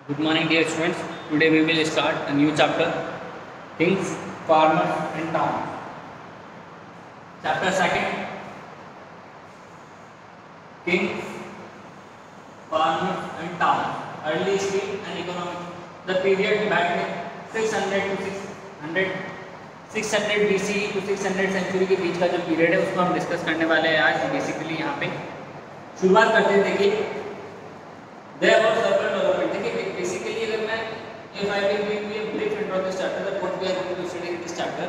Good morning, dear students. Today we will start a new chapter, Kings, Farmers and Towns. Chapter 2, Kings, Farmers and Towns. Early history and economics. The period between 600 to 600 BC to 600 century के बीच का जो period है उसको हम discuss करने वाले हैं आज। बेसिकली यहाँ पे शुरुआत करते हैं। देखिए there was several development. देखिए बेसिकली अगर मैं if I will give you a brief intro to this chapter, that what we are going to study in this chapter,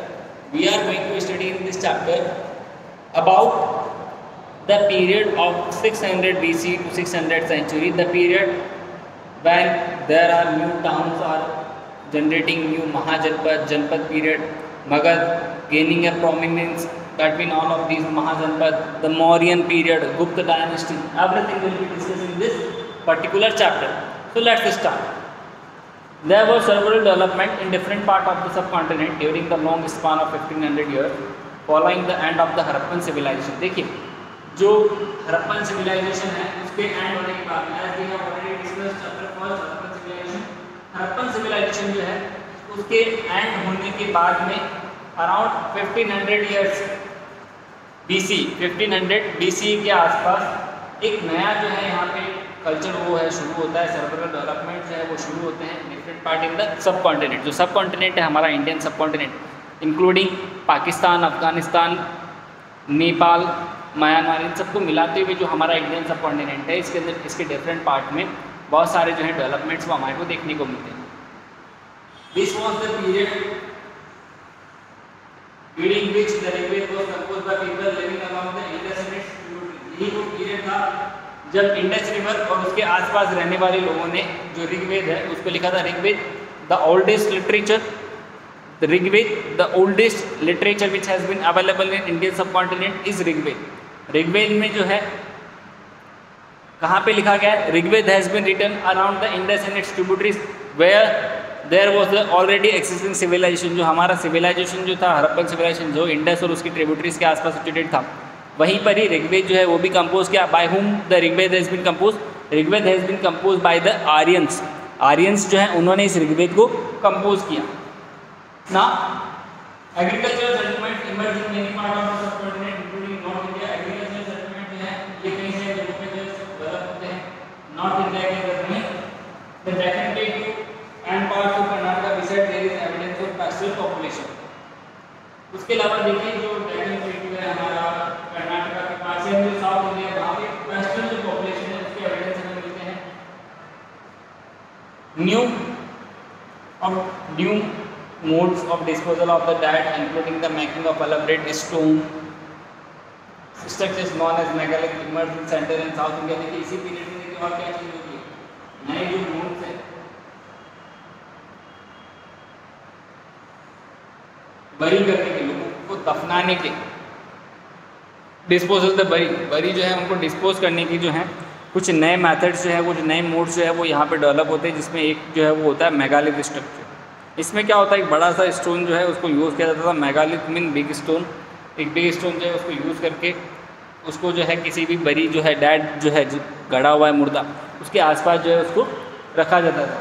we are going to study in this chapter about the period of 600 BC to 600 century, the period when there are new towns are generating new Mahajanpad, Janpad period, Magad gaining a prominence between all of these Mahajanpad, the Mauryan period, Gupta dynasty, everything will be discussed in this particular chapter. So let's start. There was several development in different part of the subcontinent during the long span of 1500 years following the end of the Harappan civilization. देखिए जो Harappan civilisation है उसके and होने के बाद as we have already discussed chapter first Harappan civilization, Harappan civilization जो है उसके एंड होने के बाद में अराउंड 1500 इयर्स BC 1500 BC के आसपास एक नया जो है यहाँ पे कल्चर वो है शुरू होता है। सर्वरल डेवलपमेंट जो है वो शुरू होते हैं different part in the subcontinent. जो सब कॉन्टिनेंट है हमारा Indian subcontinent including Pakistan, Afghanistan, Nepal, Myanmar, इन सबको मिलाते हुए जो हमारा इंडियन सब कॉन्टिनेंट है इसके अंदर इसके डिफरेंट पार्ट में बहुत सारे जो है डेवलपमेंट्स वो हमारे को देखने को मिलते हैं। This was the period during which the Rigveda was composed by people living around the Indus river. यही वो पीरियड था जब इंडस रिवर और उसके आसपास रहने वाले लोगों ने जो ऋग्वेद है उसको लिखा था। Rigveda the oldest literature, the Rigveda the oldest literature which has been available in Indian subcontinent is Rigveda. Rigveda में जो है कहाँ पे लिखा गया है? Rigveda has been written around the Indus and its tributaries where there was the already existing civilisation. जो हमारा सिविलाइजेशन जो था हरप्पन सिविलाइजेशन जो इंडस और उसकी ट्रिब्यूटरीज के आसपास सिचुएटेड था वहीं पर ही ऋग्वेद जो है वो भी कंपोज किया। By whom the Rigveda has been compose? Rigveda has been compose by the Aryans. Aryans जो है उन्होंने इस ऋग्वेद को कंपोज किया। ना agriculture settlement emerge in many part of the subcontinent including north India. Agriculture settlement जो है ये कहीं से यूरोप में जो डेवलप होते हैं नॉर्थ इंडिया के अंदर में। The Deccan plateau and parts of Karnataka beside there is evidence of pastoral population. उसके अलावा देखिए जो डेक्कन प्लेटू है हमारा कर्नाटका के पास है जो साउथ इंडिया वहाँ पे पैस्टोरल जो पॉपुलेशन है उसके एविडेंस हमें मिलते हैं। New modes of disposal of the dead including the making of elaborate stone structures known as megalithic emerged in central and south India। देखिए इसी पीरियड में देखिए और क्या चीज होती है, नए जो मोड्स हैं बरी करने के, लोगों को दफनाने के, डिस्पोजल द बरी जो है उनको डिस्पोज करने की जो है कुछ नए मेथड्स जो है कुछ नए मोड्स जो है वो यहाँ पे डेवलप होते हैं जिसमें एक जो है वो होता है मेगालिथ स्ट्रक्चर। इसमें क्या होता है एक बड़ा सा स्टोन जो है उसको यूज़ किया जाता था। मेगालिथ मीन बिग स्टोन, एक बिग स्टोन जो है उसको यूज़ करके उसको जो है किसी भी बरी जो है डेड जो है गड़ा हुआ है मुर्दा उसके आसपास जो है उसको रखा जाता था।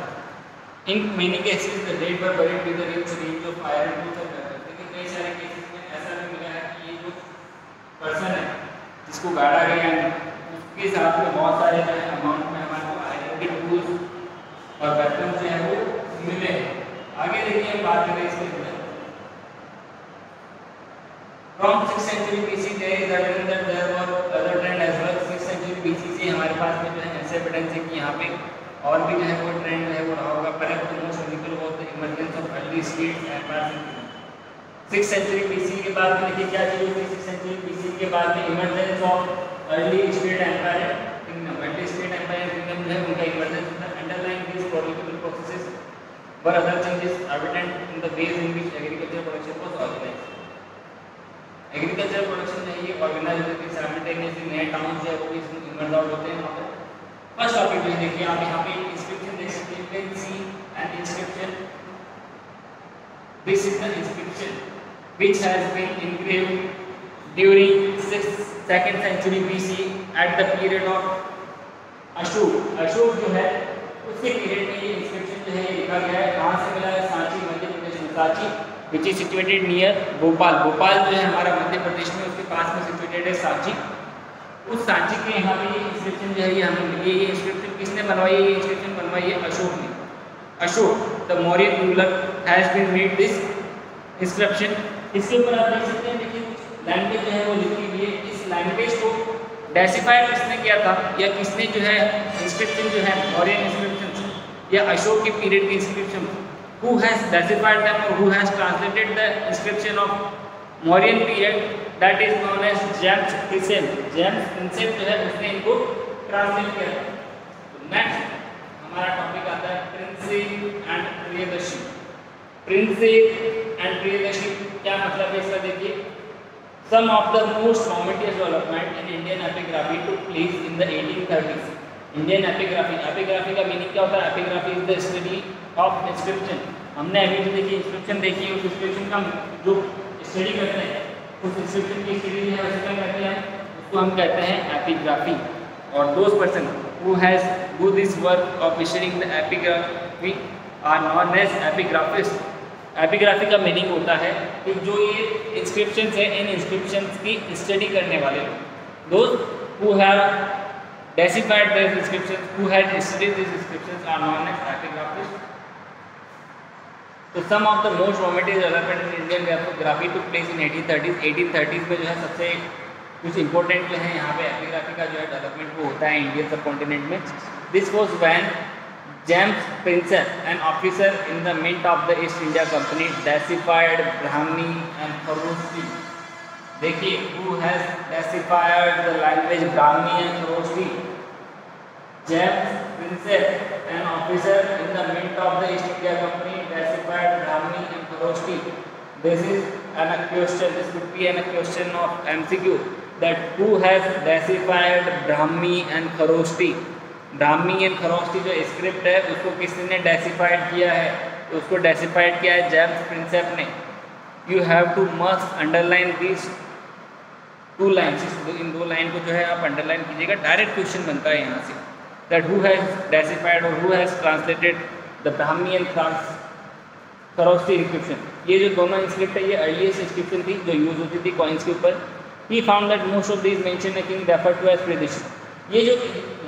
In many cases the dead were buried with the rich range of fire and tools and weapons. लेकिन कई सारे केसेस में ऐसा भी मिला है कि ये जो पर्सन है जिसको गाड़ा गया है उसके साथ में बहुत सारे जो है अमाउंट में हमारे को आयरन के टूल्स और वेपन्स जो है वो मिले हैं। आगे देखिए हम बात करें इसके अंदर। From 6th century BC there is evidence that there were other trend as well। 6th century BC से हमारे पास में जो है ऐसे एविडेंस है कि यहाँ पे और भी जो है वो ट्रेंड है वो रहा होगा। परंतु the most visible was the emergence of early state empires. 6th century BC के बाद में देखिए क्या चीज होती है। 6th century BC के बाद में emergence of early state empire kingdom. Early state empire kingdom जो है उनका इमर्जेंस होता है। Underlying this political processes were other changes evident in the ways in which agricultural production was organized। Agriculture production में ये ऑर्गेनाइज होती है simultaneously नए टाउन जो है वो भी इमर्ज आउट होते हैं वहाँ पर। फर्स्ट टॉपिक में देखिए आप यहाँ पे इंस्क्रिप्शन देख सकते हैं। Can see an inscription, this is the inscription which has been engraved during 2nd century BC at the period of अशूर। अशूर जो है उसके पीरियड में ये इंस्क्रिप्शन जो है लिखा गया है। कहाँ से मिला है? सांची, मध्य प्रदेश में Sanchi, which is situated near Bhopal. Bhopal जो है हमारा मध्य प्रदेश में, उसके पास में सिचुएटेड है सांची। उस सांची के यहाँ पे ये इंस्क्रिप्शन जो है ये हमें मिली। ये इंस्क्रिप्शन किसने बनवाई है? ये इंस्क्रिप्शन बनवाई है अशोक ने। Ashoka the Mauryan ruler has been made this inscription. इसके ऊपर आप देख सकते हैं, देखिए लैंग्वेज जो है वो लिखी हुई है। इस लैंग्वेज को डेसिफाइड किसने किया था, या किसने जो है इंस्क्रिप्शन जो है मौर्यन इंस्क्रिप्शन या अशोक के पीरियड के inscription, who has deciphered them और who has translated the inscription of Mauryan period, that is known as James Prinsep. James Prinsep जो है उसने इनको ट्रांसलेट किया। नेक्स्ट हमारा टॉपिक आता है Prinsep and Priyadarshi. Prinsep and Priyadarshi क्या मतलब है इसका? देखिए, some of the most momentous development in Indian epigraphy took place in the 1830s. Indian epigraphy, epigraphy का मीनिंग क्या होता है? epigraphy is the study of inscription. हमने अभी जो देखी इंस्क्रिप्शन देखी, उस इंस्क्रिप्शन का जो स्टडी करते हैं, उस इंस्क्रिप्शन की स्टडी है उसे क्या कहते हैं? उसको हम कहते हैं एपिग्राफी। और those person who has do this work of studying the epigraphy are known as epigraphists. Epigraphy का मीनिंग होता है कि जो ये इंस्क्रिप्शंस है, इन इंस्क्रिप्शंस की स्टडी करने वाले लोग, दोस्त who have deciphered this inscriptions, who had studied this inscriptions are known as epigraphist. तो some of the most momentous development in Indian epigraphy took place in 1830s। 1830s में जो है सबसे कुछ इंपॉर्टेंट जो है यहाँ पे एपिग्राफी का जो है डेवलपमेंट वो होता है इंडियन सबकॉन्टिनेंट में। This was when James Prinsep, an officer in the Mint of the East India Company, deciphered Brahmi and Kharosthi. देखिए, who has deciphered the language Brahmi and Kharosthi? James Prinsep, an officer in the Mint of the East India Company, deciphered Brahmi and Kharosthi. This is an question. This would be an question of MCQ. That who has deciphered Brahmi and Kharosthi? Brahmi and Kharosthi जो script है उसको किसने डेसिफाइड किया है? तो उसको deciphered किया है जेम्स प्रिंसेप ने। You have to must underline this two lines. इन दो लाइन को जो है आप अंडरलाइन कीजिएगा, डायरेक्ट क्वेश्चन बनता है यहाँ से। दैट हु हैज डेसिफाइड और who has translated the Brahmi and Kharosthi inscription. ये जो दोनों इंस्क्रिप्ट है ये अर्लीस्ट इंस्क्रिप्शन थी जो यूज होती थी कॉइन्स के ऊपर। He found that most of these mention है king refer to as Priyadarshi. ये जो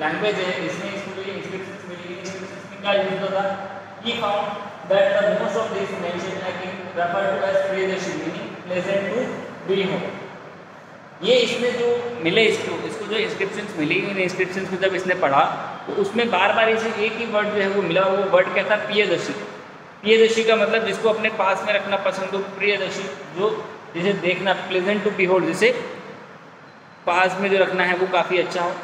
लैंग्वेज है इसमें इसको जो इंस्क्रिप्शंस मिली, इंस्क्रिप्शंस में क्या यूज होता था? He found that the most of this mention है king refer to as Priyadarshi, meaning pleasant to be home. ये इसमें जो मिले इसको जो इंस्क्रिप्शंस मिली, इन इंस्क्रिप्शंस को जब इसने पढ़ा तो उसमें बार बार इसे एक ही वर्ड जो है वो मिला। वो वर्ड क्या था? प्रियदर्शी। प्रियदर्शी का मतलब जिसको अपने पास में रखना पसंद हो, प्रियदर्शी जो जिसे देखना, प्लेजेंट टू बीहोल्ड, जिसे पास में जो रखना है वो काफ़ी अच्छा हो।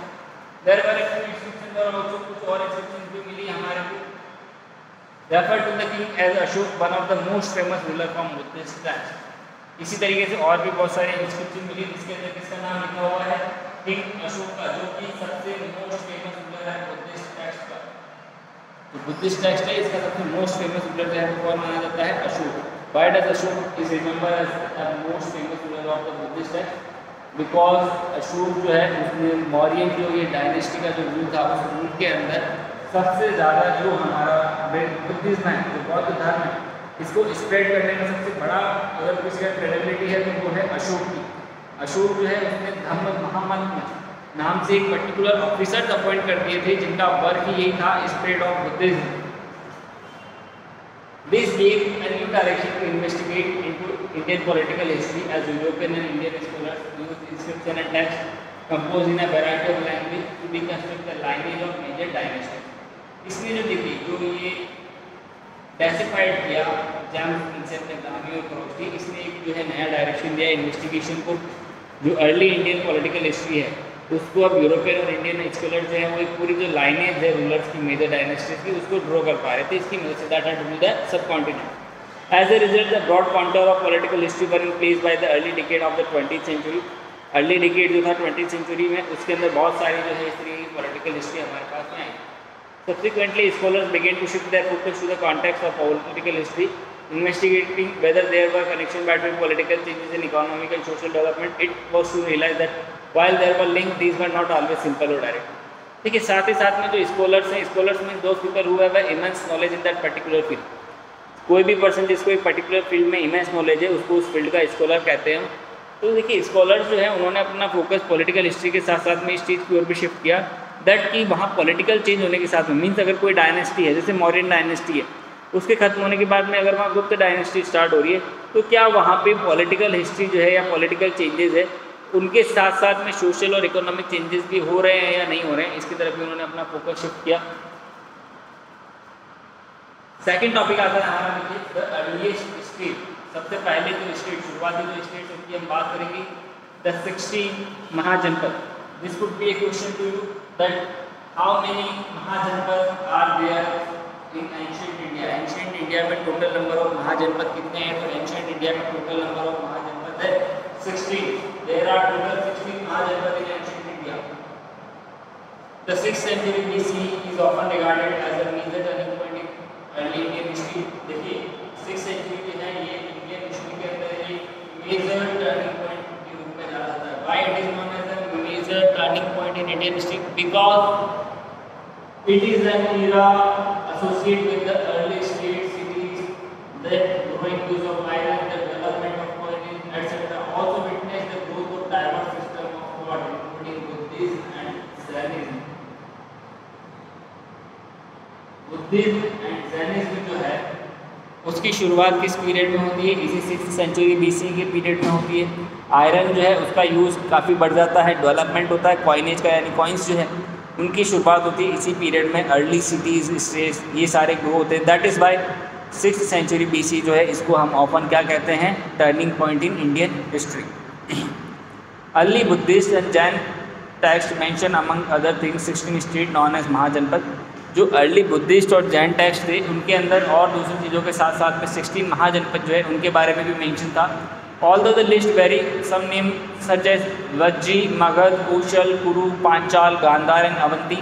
देयर वर इंस्क्रिप्शंस और आल्सो कुछ और इंस्क्रिप्शंस भी मिली हमारे को। Refer to the king as Ashoka, one of the most famous ruler from Buddhist times. इसी तरीके से और भी बहुत सारे इंस्क्रिप्शन मिली जिसके अंदर किसका नाम लिखा हुआ है? किंग अशोक का, जो कि सबसे मोस्ट फेमस रूलर है बुद्धिस्ट टेक्स्ट का। तो बुद्धिस्ट टेक्स्ट है, इसका सबसे मोस्ट फेमस रूलर जो है वो कौन माना जाता है? Ashoka. Why does Ashoka is remember as the most famous ruler of the Buddhist text? Because Ashoka जो है उसने मौर्य जो ये डायनेस्टी का जो रूल था उस रूल के अंदर सबसे ज़्यादा जो हमारा बुद्धिज्म है, जो बौद्ध धर्म है, इसको स्प्रेड करने में सबसे बड़ा अगर किसी का क्रेडिबिलिटी है तो वो है अशोक की। अशोक जो है उसने धम्म महामंत्र नाम से एक पर्टिकुलर ऑफिसर्स अपॉइंट कर दिए थे जिनका वर्क ही यही था, spread of Buddhism. This gave a new direction to investigate into Indian political history as European and Indian scholars used inscription and text composed in a variety of language to reconstruct the lineage of major dynasties. इसमें जो देखिए जो ये डेसिफाइड किया James Prinsep ने ब्राह्मी और खरोष्टी, इसने एक जो है नया डायरेक्शन दिया इन्वेस्टिगेशन को। जो अर्ली इंडियन पॉलिटिकल हिस्ट्री है उसको अब यूरोपियन और इंडियन स्कॉलर जो है वो एक पूरी जो लाइनेज है रूलर्स की मेजर डायनेस्टीज की उसको ड्रॉ कर पा रहे थे इसकी मदद से, that had ruled the subcontinent. As a result the broad contour of political history were in place by the early decade of the 20th century. Early decade जो था 20th सेंचुरी में, उसके अंदर बहुत सारी जो है इस तरीके की पॉलिटिकल हिस्ट्री हमारे पास में आई। Subsequently, scholars began to shift their focus to the context of political history, investigating whether there were connections between political changes and economic and social development. It was to realize that while there were links, these were not always simple or direct. देखिए साथ ही साथ में जो scholars हैं, scholars में those people who have immense knowledge in that particular field. कोई भी person जिसको एक पर्टिकुलर फील्ड में इमेंस नॉलेज है उसको उस फील्ड का स्कॉलर कहते हैं। तो देखिए स्कॉलर्स जो है उन्होंने अपना फोकस पॉलिटिकल हिस्ट्री के साथ साथ में इस चीज़ की ओर भी शिफ्ट किया दैट कि वहाँ पॉलिटिकल चेंज होने के साथ में मीन्स अगर कोई डायनेस्टी है, जैसे मौर्यन डायनेस्टी है, उसके खत्म होने के बाद में अगर वहाँ गुप्त डायनेस्टी स्टार्ट हो रही है तो क्या वहाँ पे पॉलिटिकल हिस्ट्री जो है या पॉलिटिकल चेंजेस है उनके साथ साथ में सोशल और इकोनॉमिक चेंजेस भी हो रहे हैं या नहीं हो रहे हैं, इसकी तरफ भी उन्होंने अपना फोकस शिफ्ट किया। सेकंड टॉपिक आता है हमारा देखिए द अर्लीस्ट स्टेट। सबसे पहले जो स्टेट, शुरुआती जो स्टेट उनकी हम बात करेंगे the 16 mahajanapada. This could be a question to you that how many mahajanapada are there in ancient India. Ancient India में टोटल नंबर ऑफ महाजनपद कितने हैं? तो एंशिएंट इंडिया में टोटल नंबर ऑफ महाजनपद है 16। There are total 16 महाजनपद in ancient India. The 6th century BC is often regarded as a major turning point in early Indian history. देखिए 6th century जो है ये Indian history के अंदर एक major turning point के रूप में जाना जाता है। Why it is known as a major turning point in Indian history? Because it is an era associated with the early state cities, the growing use of iron, the development of coinage, etc. Also witnessed the growth of diverse system of thought, including Buddhism and Jainism. Buddhism and Jainism जो है उसकी शुरुआत किस period में होती है? इसी 6th century BC के पीरियड में होती है। आयरन जो है उसका यूज़ काफ़ी बढ़ जाता है, डेवलपमेंट होता है कॉइनेज का, यानी कॉइन्स जो है उनकी शुरुआत होती है इसी पीरियड में। अर्ली सिटीज़, स्टेट्स, ये सारे ग्रो होते हैं। That is by 6th century BC जो है इसको हम ऑफन क्या कहते हैं? Turning point in Indian history. Early Buddhist and Jain text mention among other things 16 state known as mahajanapada. जो अर्ली बुद्धिस्ट और जैन टेक्स्ट थे उनके अंदर और दूसरी चीज़ों के साथ साथ में 16 महाजनपद जो है उनके बारे में भी मेंशन था। Although the list very, some name such as Vajji, Magadha, Kaushal, Kuru, Panchala, Gandhara and Avanti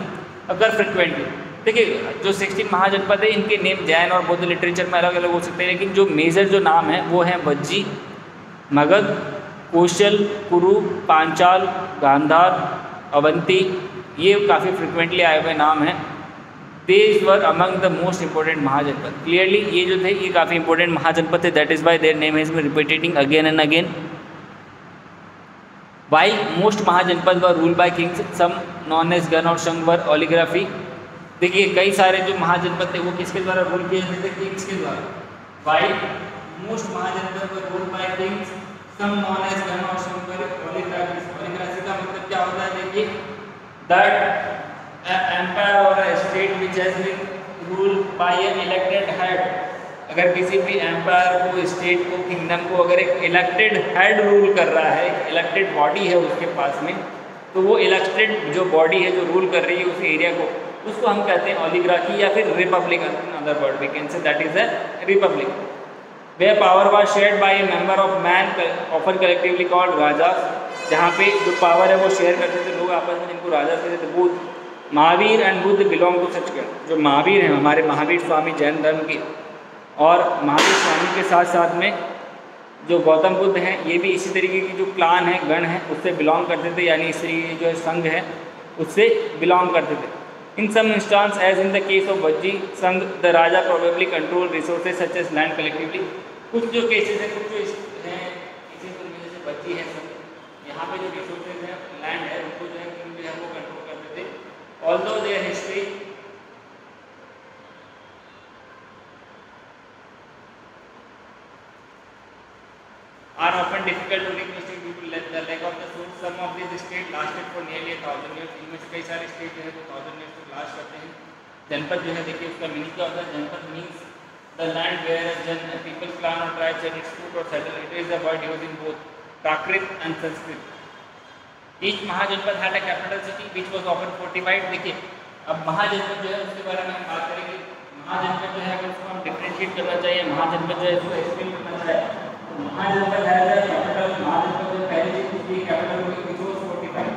अगर फ्रिक्वेंटली। देखिए जो 16 महाजनपद है इनके नेम जैन और बौद्ध लिटरेचर में अलग अलग हो सकते हैं, लेकिन जो मेजर जो नाम है वो हैं वज्जी, मगध, कौशल, कुरु, पांचाल, गांधार, अवंती, ये काफ़ी फ्रिक्वेंटली आए हुए नाम हैं। These were among the most important mahajanapada. Clearly ये जो थे ये काफ़ी इंपॉर्टेंट महाजनपद थे। That is why their name has been repeating again and again. Why most mahajanapada were rule by kings, some known as gana और सम वर ओलिग्राफी। देखिए कई सारे जो महाजनपद थे वो किसके द्वारा रूल किए जाते थे? किंग्स के द्वारा। Why most mahajanapada were rule by kings, some known as gana और सम वर ओलिग्राफी। ओलिग्राफी का मतलब क्या होता है? देखिए दैट एम्पायर और state which has been ruled by an elected head. अगर किसी भी एम्पायर को, स्टेट को, किंगडम को अगर एक इलेक्टेड हेड रूल कर रहा है, एक इलेक्टेड बॉडी है उसके पास में, तो वो इलेक्टेड जो बॉडी है जो रूल कर रही है उस एरिया को, उसको हम कहते हैं ओलिगार्की या फिर republic. Other word we can say that is a republic. Where power was shared by a member of man often collectively called raja. जहाँ पे जो पावर है वो शेयर करते थे लोग आपस में, जिनको राजा कहते थे। Buddha, Mahavir and Buddha belong to such clan. जो महावीर हैं हमारे महावीर स्वामी जैन धर्म के, और महावीर स्वामी के साथ साथ में जो गौतम बुद्ध हैं ये भी इसी तरीके की जो क्लान है, गण है, उससे बिलोंग करते थे, यानी इस तरीके की जो संघ है उससे बिलोंग करते थे। In some instance as in the case of Vajji sangha the raja probably control resources such as land collectively. कुछ जो केसेस हैं, कुछ जो हैं इसी तरीके से वज्जी है संघ, यहाँ पे जो रिसोर्सेज हैं, लैंड है, उनको जो है किंग जो है वो कंट्रोल करते थे। Although there history are often difficult to reconstruct due to the lack of the source. Some of these states lasted for nearly 1000 years. इनमें से कई सारे स्टेट जो है वो 1000 years तक लास्ट करते हैं। जनपद जो है देखिए उसका मीनिंग क्या होता है? Janapada means the land where people clan और ट्राइब्स एंड इट्स रूट और settle. It is the word used in both Prakrit and Sanskrit. Each mahajanapada had a capital city which was often fortified. देखिए अब महाजनपद जो है उसके बारे में हम बात करेंगे। महाजनपद जो है अगर उसको हम डिफरेंशिएट करना चाहिए, महाजनपद जो है उसको एक्सप्लेन करना चाहिए। महाजनपद है कैपिटल, महाजनपद जो पहली चीज उसकी कैपिटल होगी विच वाज फोर्टिफाइड,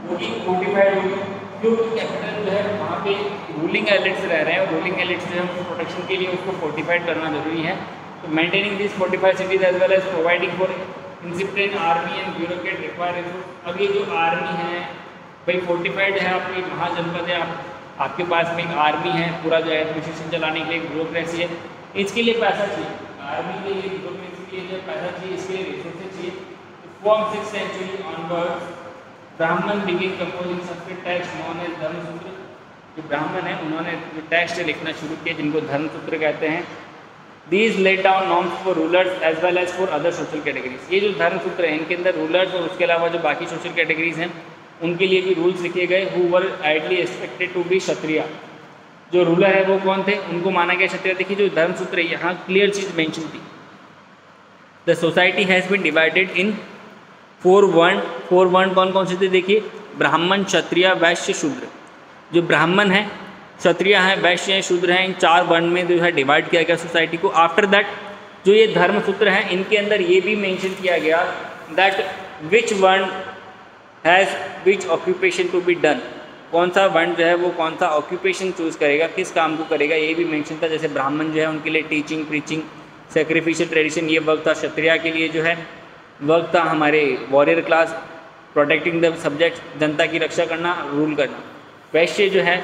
वो की फोर्टिफाइड होगी क्योंकि कैपिटल जो है वहाँ पे रूलिंग एलिट्स रह रहे हैं, और रूलिंग एलिट्स जो है प्रोटेक्शन के लिए उसको फोर्टिफाइड करना जरूरी है। तो maintaining this fortified cities as well as providing for incipient army and bureaucrat require resource. अब ये जो आर्मी है, भाई फोर्टिफाइड है आपकी महाजनपद है, आपके पास में एक आर्मी है, पूरा जो एडमिनिस्ट्रेशन चलाने के लिए ब्यूरोक्रेसी है, इसके लिए पैसा चाहिए, आर्मी के लिए ब्यूरोक्रेसी के लिए पैसा चाहिए, इसके लिए रिसोर्सेज चाहिए। From 6th century onwards Brahman begin composing Sanskrit text known as Dharmasutra. जो ब्राह्मण है उन्होंने जो टेक्स्ट लिखना शुरू किया जिनको धर्मसूत्र कहते हैं। These laid down norms for rulers as well as for other social categories। ये जो धर्मसूत्र है इनके अंदर रूलर्स और उसके अलावा जो बाकी सोशल कैटेगरीज हैं उनके लिए भी रूल्स लिखे गए। Who were ideally expected to be Kshatriya. जो रूलर है वो कौन थे, उनको माना गया क्षत्रिय। देखिए जो धर्मसूत्र है यहाँ क्लियर चीज मेंशन थी। The society has been divided in 4 varna. 4 वर्ण कौन कौन से थे, देखिए ब्राह्मण, क्षत्रिय, वैश्य, शूद्र। जो ब्राह्मण है, क्षत्रिय हैं, वैश्य हैं, शूद्र हैं, इन 4 वर्ण में जो है डिवाइड किया गया सोसाइटी को। आफ्टर दैट जो ये धर्मसूत्र हैं इनके अंदर ये भी मेंशन किया गया that which varna has which occupation to be done. कौन सा वर्ण जो है वो कौन सा ऑक्यूपेशन चूज करेगा, किस काम को करेगा, ये भी मेंशन था। जैसे ब्राह्मण जो है उनके लिए टीचिंग, प्रीचिंग, सेक्रीफिशियल ट्रेडिशन ये वर्क था। क्षत्रिय के लिए जो है वर्क था हमारे warrior class, protecting the subject, जनता की रक्षा करना, रूल करना। वैश्य जो है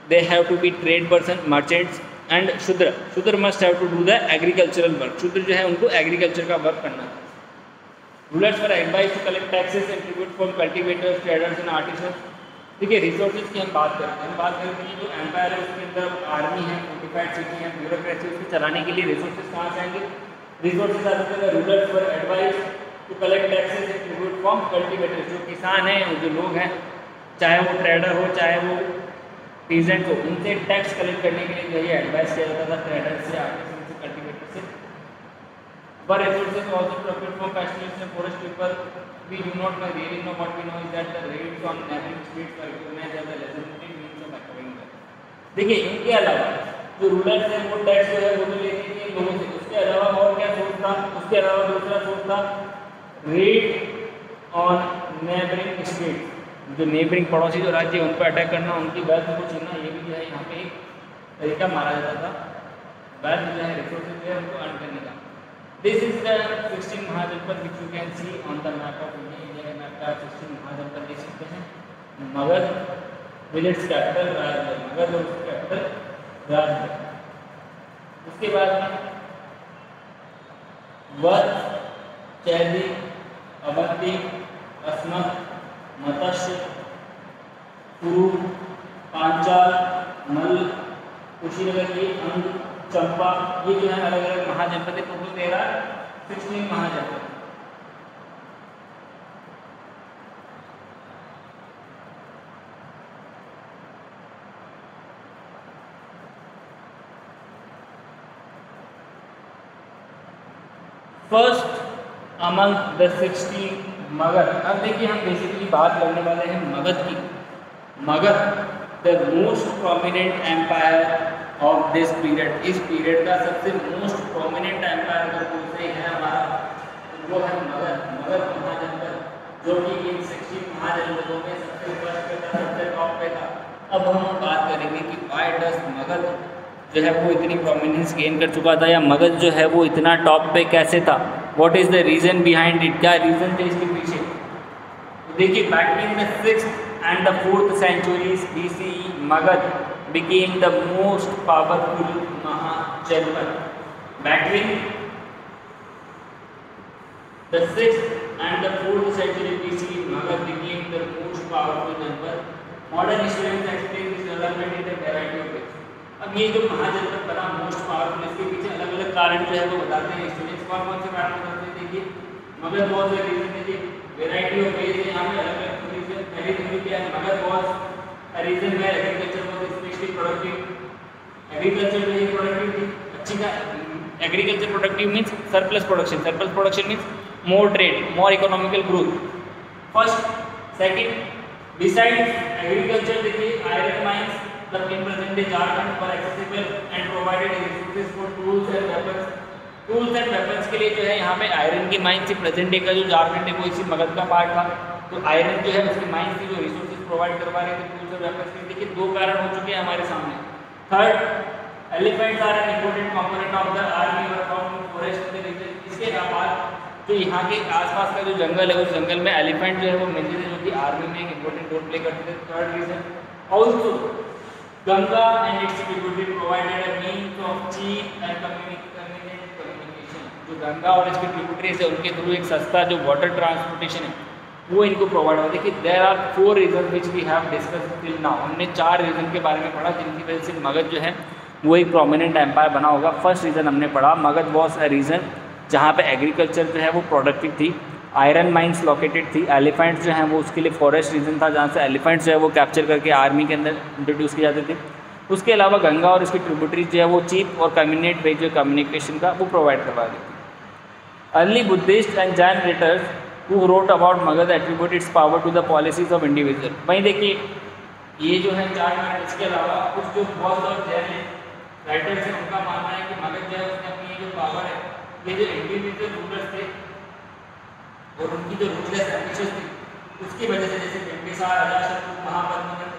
they have to be trade person, merchants and Shudra. Shudra must have to do the agricultural work. Shudra जो है उनको एग्रीकल्चर का वर्क करना है। Rulers were advise to collect taxes and tribute from cultivators, traders and artisans. देखिए रिसोर्सेज की हम बात करते हैं, हम बात करते हैं जो एम्पायर है उसके अंदर आर्मी है, फोर्टिफाइड सिटी है, ब्यूरोक्रेसी, उसको चलाने के लिए रिसोर्सेज कहाँ से आएंगे, रिसोर्सेज आते हैं। Rulers were advise to collect taxes and tribute from cultivators. जो किसान हैं, जो लोग हैं, चाहे वो ट्रेडर हो चाहे वो पीजेंट हो, उनसे टैक्स कलेक्ट करने के लिए यही एडवाइस किया जाता था ट्रेडर से, आर्टिसन से, कल्टिवेटर से। But resources also procured from pastoralists and forest people. We do not know, really know. What we know is that the raids on neighboring states were recognized as a legitimate means of acquiring wealth. देखिए इनके अलावा जो rulers हैं वो tax जो है वो तो लेते थे लोगों से, उसके अलावा और क्या सोर्स था, उसके अलावा दूसरा सोर्स था रेड ऑन नेबरिंग स्टेट्स। जो नेबरिंग पड़ोसी जो राज्य उन पर अटैक करना, उनकी वेल्थ को छीनना, ये भी जो है यहाँ पे एक तरीका मारा जाता था वेल्थ जो है रिसोर्सेज जो है उनको अर्न करने का। This is the 16 महाजनपद which you can see on the map of India. India के मैप का 16 महाजनपद देख सकते हैं। Magadh with its capital Rajgarh, Magadh और उसकी कैपिटल राजगढ़। उसके बाद में वत्स, चैदी, अवंती, अस्मक, मत्स्य, कुरु, पांचाल, मल्ल, कुशीनगर, ये अंग, चंपा, ये जो है अलग अलग महाजनपद है। Total 16 mahajanapada. First among the 16 Magadha. अब देखिए हम बेसिकली बात करने वाले हैं मगध की। Magadh the most prominent empire of this period. इस पीरियड का सबसे मोस्ट प्रोमिनेंट एम्पायर अगर कोई है हमारा वो है मगध। मगध महाजनपद जो कि इन 16 महाजनपदों में सबसे फर्स्ट पे था, सबसे टॉप पे था। अब हम बात करेंगे कि व्हाई डज मगध जो है वो इतनी प्रोमिनेंस गेन कर चुका था, या मगध जो है वो इतना टॉप पे कैसे था, what is the reason behind it, क्या रीजन थे इसके पीछे। तो देखिए between the 6th and the 4th centuries BCE Magad became the most powerful Mahajanpad. Between the 6th and the 4th century BCE Magad became the most powerful Janpad. Modern historians explain this development in a variety of ways. अब ये जो महाजनपद बना most powerful, इसके पीछे अलग अलग कारण जो है वो बताते हैं स्टूडेंट्स। कौन से कारण बताते हैं, देखिए मगध बहुत से रीजन, देखिए वेराइटी ऑफ वेज है यहाँ पे अलग अलग रीजन। पहली थ्योरी क्या है, Magadh was a region where agriculture was specially productive. Agriculture जो है प्रोडक्टिव थी, अच्छी का agriculture productive means surplus production, surplus production means more trade, more economical growth. First, second besides agriculture देखिए आयरन माइंस मतलब इन प्रेजेंट डे झारखंड पर accessible and provided resources for tools and weapons. Tools and weapons के लिए जो है यहाँ पे iron की माइंस थी। प्रेजेंट डे का जो झारखंड है वो इसी मगध का पार्ट था, तो आयरन जो है उसकी माइंस थी जो रिसोर्सेज प्रोवाइड करवा रहे थे टूल्स और वेपन्स के। देखिए दो कारण हो चुके हैं हमारे सामने। Third, elephants are an important component of the army और फाउंड इन फॉरेस्ट रीजन। इसके बाद तो यहाँ के आसपास का जो जंगल है उस जंगल में एलिफेंट जो है वो मिलते थे, जो कि आर्मी में एक इंपॉर्टेंट रोल प्ले करते थे। Third region, also Ganga and its tributary provided a means of cheap and convenient communication. जो गंगा और इसके ट्रिब्यूटरीज है उनके थ्रू एक सस्ता जो वाटर ट्रांसपोर्टेशन है वो इनको प्रोवाइड हुआ। देखिए there are 4 region which we have discuss till now. हमने 4 रीजन के बारे में पढ़ा जिनकी वजह से मगध जो है वो एक प्रोमिनेंट एम्पायर बना होगा। फर्स्ट रीजन हमने पढ़ा, मगध वॉज अ रीजन जहाँ पे एग्रीकल्चर जो है वो प्रोडक्टिव थी, आयरन माइंस लोकेटेड थी, एलिफेंट्स जो हैं वो उसके लिए फॉरेस्ट रीजन था जहाँ से एलिफेंट्स जो है वो कैप्चर करके आर्मी के अंदर इंट्रोड्यूस किए जाते थे। उसके अलावा गंगा और इसकी ट्रिब्यूटरीज जो है वो चीप और कम्युनिकेट वे जो कम्युनिकेशन का वो प्रोवाइड करवा देती थी। Early Buddhist and Jain writers who wrote about Magadh attribute its power to the policies of individual. वहीं देखिए ये जो है 4 मिनट, इसके अलावा कुछ जो बौद्ध और जैन राइटर्स हैं उनका मानना है कि मगध जो है उसने अपनी जो पावर है, ये जो इंडिविजुअल रूलर्स थे और उनकी जो रूलर्स एम्बिशंस थी उसकी वजह से, जैसे बिंबिसार, अजातशत्रु, महापद्मनंद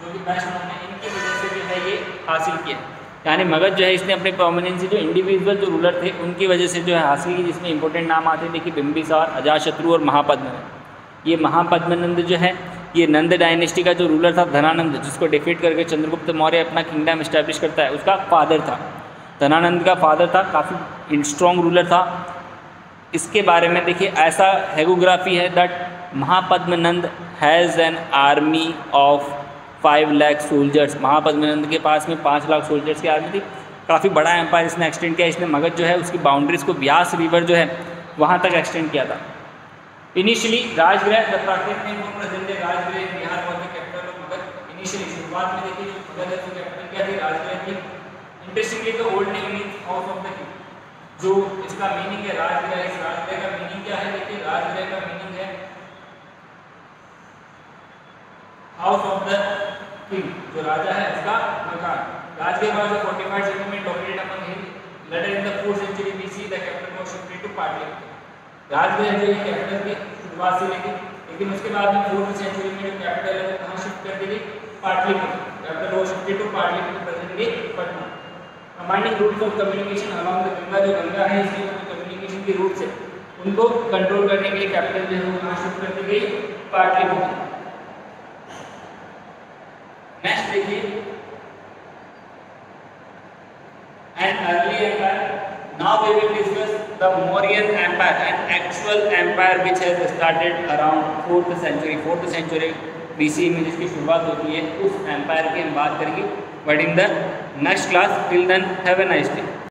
जो कि बेस्ट नोन है, इनकी वजह से जो है ये हासिल किया। यानी मगध जो है इसने अपने प्रोमिनेंसी जो इंडिविजुअल जो रूलर थे उनकी वजह से जो है हासिल की, जिसमें इंपॉर्टेंट नाम आते हैं। देखिए बिंबिसार, अजातशत्रु और महापद्मनंद। ये महापद्मनंद जो है ये नंद डायनेस्टी का जो रूलर था धनानंद, जिसको डिफीट करके चंद्रगुप्त मौर्य अपना किंगडम इस्टेब्लिश करता है, उसका फादर था। धनानंद का फादर था, काफ़ी स्ट्रॉन्ग रूलर था। इसके बारे में देखिए ऐसा हेगोग्राफी है that Mahapadmananda has an army of 5 lakh soldiers. Mahapadmananda के पास में 5 लाख सोल्जर्स की आर्मी थी। काफ़ी बड़ा एम्पायर इसने एक्सटेंड किया। इसने मगध जो है उसकी बाउंड्रीज़ को ब्यास रिवर जो है वहाँ तक एक्सटेंड किया था। इनिशियली राजगृह, द प्राकृतिक name for present day Rajgriha, Bihar was the capital of Magadh. Initially शुरुआत में देखिए जो मगध है उसकी कैपिटल क्या थी, राजगृह थी। Interestingly the old name means house of the king. जो इसका मीनिंग है राजगृह, इस राजगृह का मीनिंग क्या है? देखिए राजगृह का मीनिंग है हाउस ऑफ द किंग, जो राजा है उसका मकान। Rajgriha was a fortified settlement located among hill. Later in the 4th century BC the capital was shifted to Pataliputra. Rajgriha जो कैपिटल की शुरुआत से लेकिन उसके बाद में 4th century में जो कैपिटल है वो कहाँ शिफ्ट कर दी गई? Pataliputra. Capital was shifted to Pataliputra, presently Patna. Commanding routes of communication along the Ganga, जो गंगा है इसकी जो कम्युनिकेशन की रूट्स है उनको कंट्रोल करने के लिए कैपिटल जो है वो कहाँ शिफ्ट कर दी गई? पाटलिपुत्र। नेक्स्ट देखिए an early empire. Now we will discuss the Mauryan Empire, an actual empire which has started around 4th century. 4th century BC में जिसकी शुरुआत होती है उस एम्पायर की हम बात करेंगे, but in the next class. Till then have a nice day.